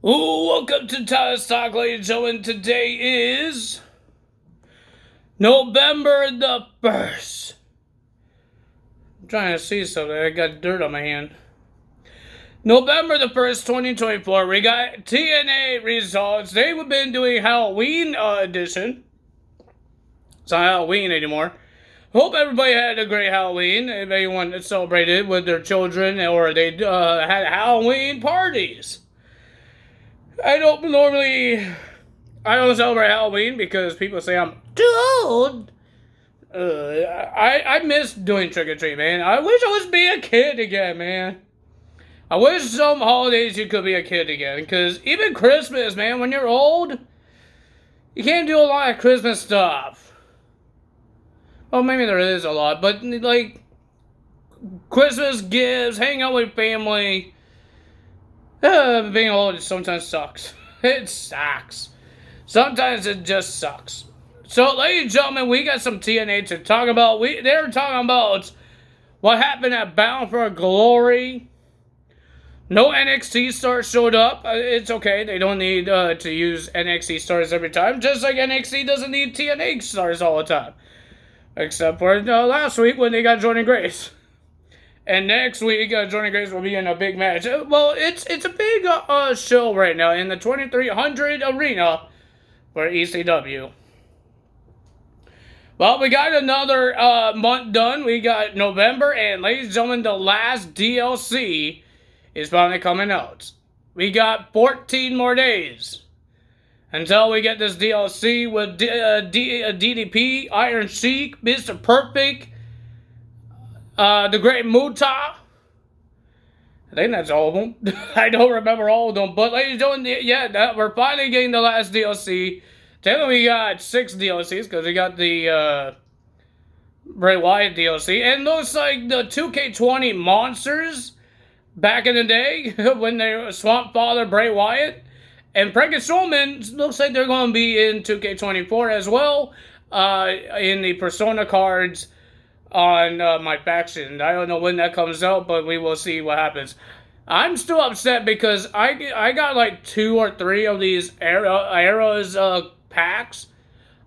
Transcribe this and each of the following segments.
Ooh, welcome to Tyler's Talk, ladies and gentlemen. Today is November the 1st. I'm trying to see something. I got dirt on my hand. November the 1st, 2024. We got TNA results. They've been doing Halloween edition. It's not Halloween anymore. Hope everybody had a great Halloween. If anyone celebrated with their children or they had Halloween parties. I don't celebrate Halloween because people say I'm too old. I miss doing trick or treat, man. I wish I was being a kid again, man. I wish some holidays you could be a kid again, because even Christmas, man, when you're old, you can't do a lot of Christmas stuff. Well, maybe there is a lot, but like Christmas gifts, hang out with family. Being old sometimes sucks. It sucks. Sometimes it just sucks. So, ladies and gentlemen, we got some TNA to talk about. They're talking about what happened at Bound for Glory. No NXT stars showed up. It's okay. They don't need to use NXT stars every time. Just like NXT doesn't need TNA stars all the time. Except for last week when they got Jordan Grace. And next week, Jordan Grace will be in a big match. Well, it's a big show right now in the 2300 arena for ECW. Well, we got another month done. We got November, and ladies and gentlemen, the last DLC is finally coming out. We got 14 more days until we get this DLC with DDP, Iron Sheik, Mr. Perfect, the Great Muta. I think that's all of them. I don't remember all of them. But ladies and gentlemen, yeah, we're finally getting the last DLC. Technically, we got 6 DLCs because we got the Bray Wyatt DLC. And looks like the 2K20 monsters back in the day when they were Swamp Father, Bray Wyatt, and Frankie Strowman looks like they're going to be in 2K24 as well in the Persona cards on my faction. I don't know when that comes out, but we will see what happens. I'm still upset because I got like 2 or 3 of these eras packs.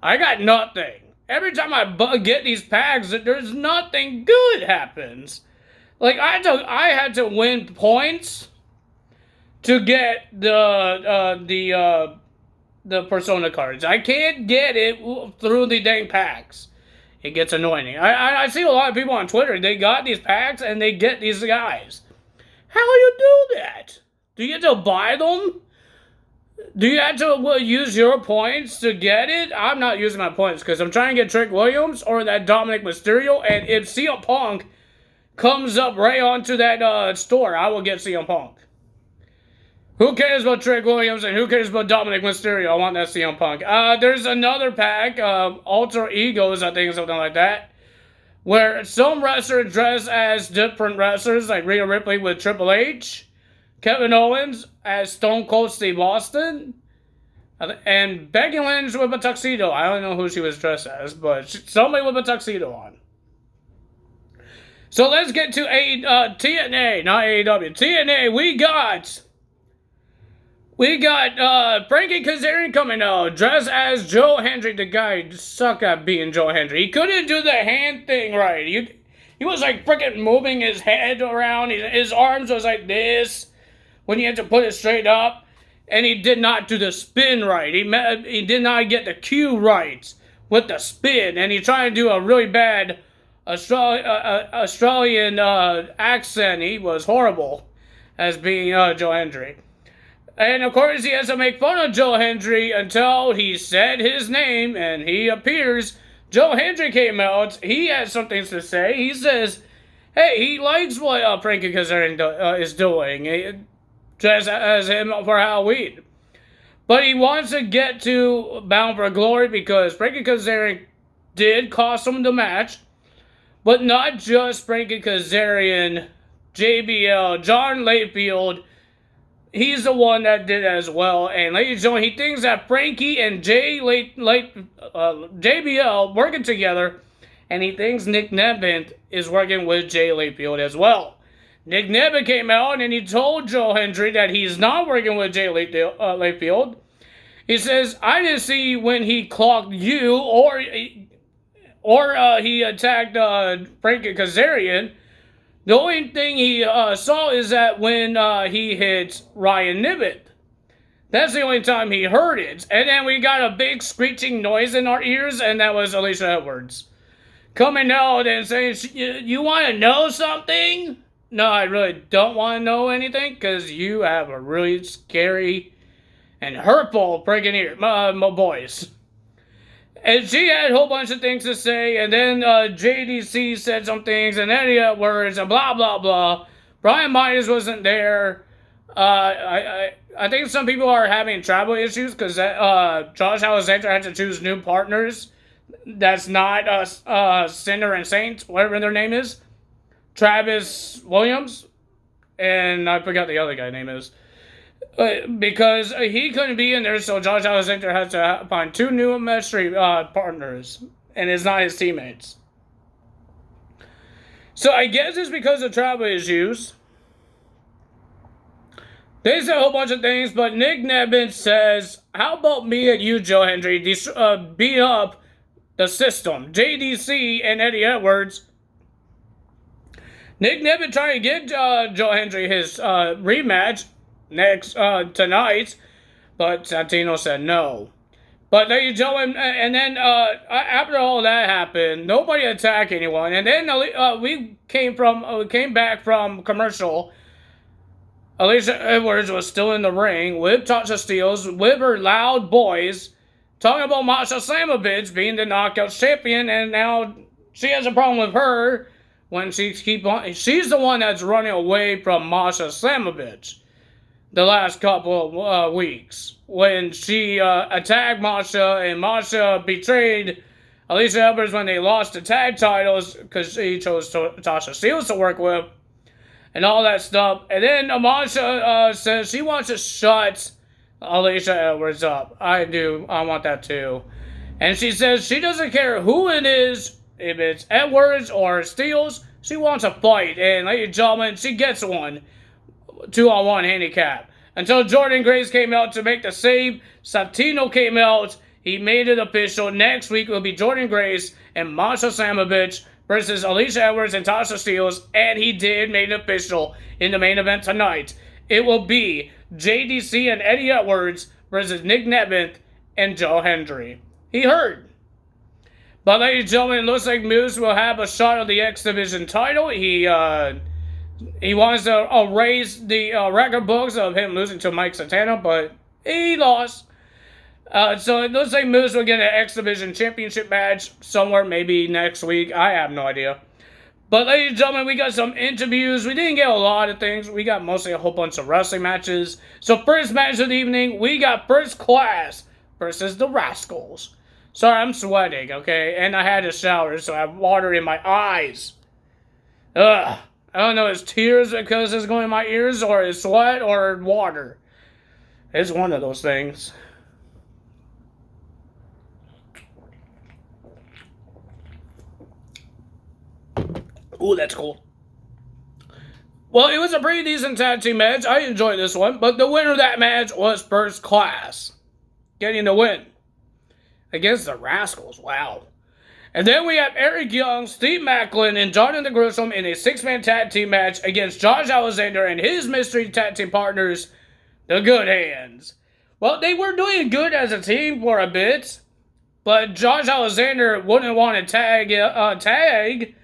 I got nothing. Every time I get these packs, there's nothing good happens. Like I had to win points to get the Persona cards. I can't get it through the dang packs. It gets annoying. I see a lot of people on Twitter, they got these packs and they get these guys. How do you do that? Do you have to buy them? Do you have to use your points to get it? I'm not using my points because I'm trying to get Trick Williams or that Dominic Mysterio, and if CM Punk comes up right onto that store, I will get CM Punk. Who cares about Trick Williams and who cares about Dominic Mysterio? I want that CM Punk. There's another pack, Alter Egos, I think, something like that, where some wrestlers dress as different wrestlers, like Rhea Ripley with Triple H, Kevin Owens as Stone Cold Steve Austin, and Becky Lynch with a tuxedo. I don't know who she was dressed as, but somebody with a tuxedo on. So let's get to TNA, not AEW. TNA, we got Frankie Kazarian coming out, dressed as Joe Hendry. The guy sucked at being Joe Hendry. He couldn't do the hand thing right. He was like freaking moving his head around. His arms was like this when he had to put it straight up. And he did not do the spin right. He did not get the cue right with the spin. And he tried to do a really bad Australian accent. He was horrible as being Joe Hendry. And of course, he has to make fun of Joe Hendry until he said his name and he appears. Joe Hendry came out. He has something to say. He says, hey, he likes what Frankie Kazarian is doing, just as him for Halloween. But he wants to get to Bound for Glory because Frankie Kazarian did cost him the match. But not just Frankie Kazarian, JBL, John Layfield. He's the one that did as well. And ladies and gentlemen, he thinks that Frankie and JBL working together. And he thinks Nick Neville is working with Jay Layfield as well. Nick Nebben came out and he told Joe Hendry that he's not working with Jay Layfield. He says, I didn't see when he clocked you or he attacked Frankie Kazarian. The only thing he saw is that when he hit Ryan Niven. That's the only time he heard it. And then we got a big screeching noise in our ears, and that was Alicia Edwards coming out and saying, you want to know something? No, I really don't want to know anything, because you have a really scary and hurtful freaking ear, my voice. And she had a whole bunch of things to say, and then JDC said some things, and Eddie Edwards, and blah, blah, blah. Brian Myers wasn't there. I think some people are having travel issues, because Josh Alexander had to choose new partners. That's not Cinder and Saint, whatever their name is. Travis Williams, and I forgot the other guy's name is. Because he couldn't be in there, so Josh Alexander had to find two new ministry partners, and it's not his teammates. So I guess it's because of travel issues. They said a whole bunch of things, but Nick Nebben says, how about me and you, Joe Hendry, beat up the system? JDC and Eddie Edwards. Nick Nebben trying to get Joe Hendry his rematch tonight, but Santino said no. But ladies and gentlemen, and then after all that happened, nobody attacked anyone, and then we came back from commercial. Alicia Edwards was still in the ring with Tasha Steelz, with her loud boys, talking about Masha Slamovich being the knockout champion, and now she has a problem with her when she's the one that's running away from Masha Slamovich the last couple of weeks, when she attacked Masha, and Masha betrayed Alicia Edwards when they lost the tag titles because she chose Tasha Steelz to work with, and all that stuff. And then Masha says she wants to shut Alicia Edwards up. I want that too. And she says she doesn't care who it is, if it's Edwards or Steelz, she wants a fight. And ladies and gentlemen, she gets one. 2-on-1 handicap. Until Jordan Grace came out to make the save. Santino came out. He made it official. Next week will be Jordan Grace and Masha Slamovich versus Alicia Edwards and Tasha Steelz. And he did make it official in the main event tonight. It will be JDC and Eddie Edwards versus Nick Nebben and Joe Hendry. He heard. But ladies and gentlemen, it looks like Moose will have a shot of the X Division title. He wants to erase the record books of him losing to Mike Santana, but he lost. So it looks like Moose will get an X Division championship match somewhere, maybe next week. I have no idea. But ladies and gentlemen, we got some interviews. We didn't get a lot of things. We got mostly a whole bunch of wrestling matches. So first match of the evening, we got First Class versus the Rascals. Sorry, I'm sweating, okay? And I had a shower, so I have water in my eyes. Ugh. I don't know, it's tears because it's going in my ears, or it's sweat, or water. It's one of those things. Ooh, that's cool. Well, it was a pretty decent tag team match. I enjoyed this one, but the winner of that match was First Class, getting the win against the Rascals. Wow. And then we have Eric Young, Steve Macklin, and Jonathan Gresham in a 6-man tag team match against Josh Alexander and his mystery tag team partners, the Good Hands. Well, they were doing good as a team for a bit, but Josh Alexander wouldn't want to tag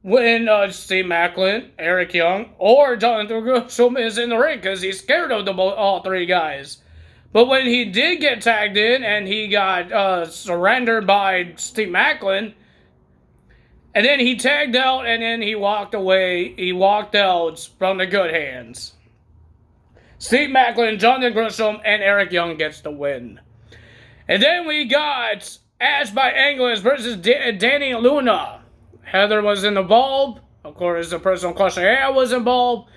when Steve Macklin, Eric Young, or Jonathan Gresham is in the ring because he's scared of all three guys. But when he did get tagged in and he got surrendered by Steve Macklin, and then he tagged out and then he walked away. He walked out from the Good Hands. Steve Macklin, Jonathan Gresham, and Eric Young gets the win. And then we got Ash by Anglers versus Danny Luna. Heather was involved. Of course, the personal questionnaire was involved.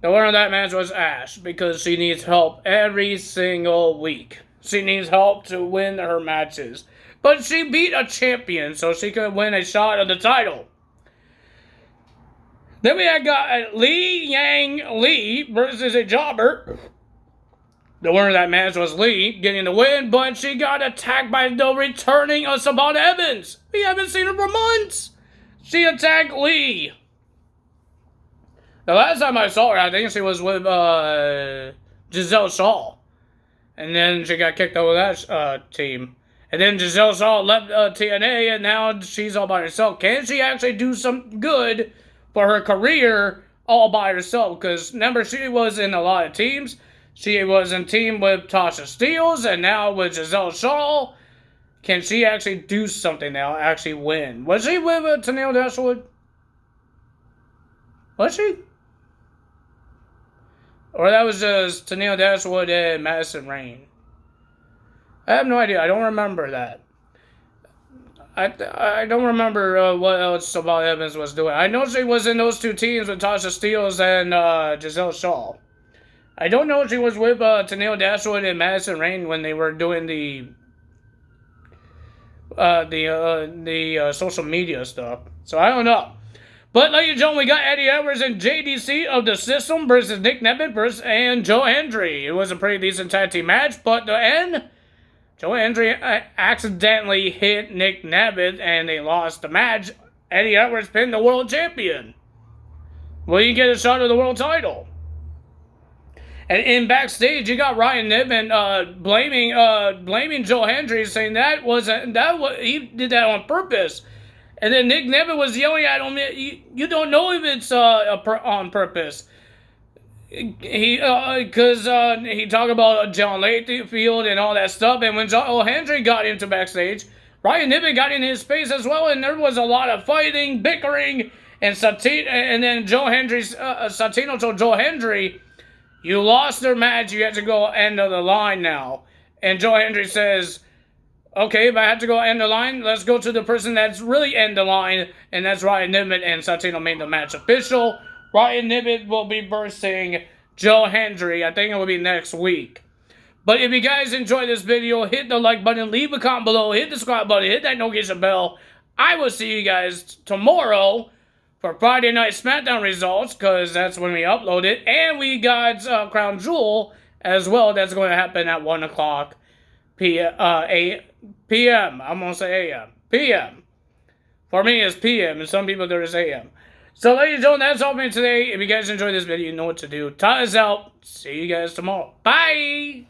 The winner of that match was Ash, because she needs help every single week. She needs help to win her matches. But she beat a champion, so she could win a shot of the title. Then we had got Li Yang Lee versus a jobber. The winner of that match was Lee, getting the win, but she got attacked by the returning of Savannah Evans. We haven't seen her for months. She attacked Lee. The last time I saw her, I think she was with Giselle Shaw. And then she got kicked out of that team. And then Giselle Shaw left TNA, and now she's all by herself. Can she actually do some good for her career all by herself? Because remember, she was in a lot of teams. She was in team with Tasha Steelz, and now with Giselle Shaw. Can she actually do something now, actually win? Was she with Tennille Dashwood? Was she? Or that was just Tennille Dashwood and Madison Rayne? I have no idea. I don't remember that. I don't remember what else Savannah Evans was doing. I know she was in those two teams with Tasha Steelz and Giselle Shaw. I don't know if she was with Tennille Dashwood and Madison Rayne when they were doing the social media stuff. So I don't know. But ladies and gentlemen, we got Eddie Edwards and JDC of the System versus Nick Nemeth and Joe Hendry. It was a pretty decent tag team match, but the end, Joe Hendry accidentally hit Nick Nemeth and they lost the match. Eddie Edwards pinned the world champion. Will you get a shot at the world title? And in backstage, you got Ryan Niven blaming Joe Hendry, saying he did that on purpose. And then Nick Nemeth was yelling at him, "You don't know if it's on purpose." Because he talked about John Layfield and all that stuff. And when Joe Hendry got into backstage, Ryan Niven got in his space as well, and there was a lot of fighting, bickering, and then Santino told Joe Hendry, "You lost their match. You have to go end of the line now." And Joe Hendry says, "Okay, if I have to go end the line, let's go to the person that's really end the line." And that's Ryan Niven, and Santino made the match official. Ryan Niven will be versing Joe Hendry. I think it will be next week. But if you guys enjoyed this video, hit the like button, leave a comment below, hit the subscribe button, hit that notification bell. I will see you guys tomorrow for Friday Night SmackDown results, because that's when we upload it. And we got Crown Jewel as well. That's going to happen at 1 o'clock p.m. I'm going to say a.m. p.m. For me, it's p.m. and some people there is a.m. So, ladies and gentlemen, that's all for me today. If you guys enjoyed this video, you know what to do. Todd is out. See you guys tomorrow. Bye!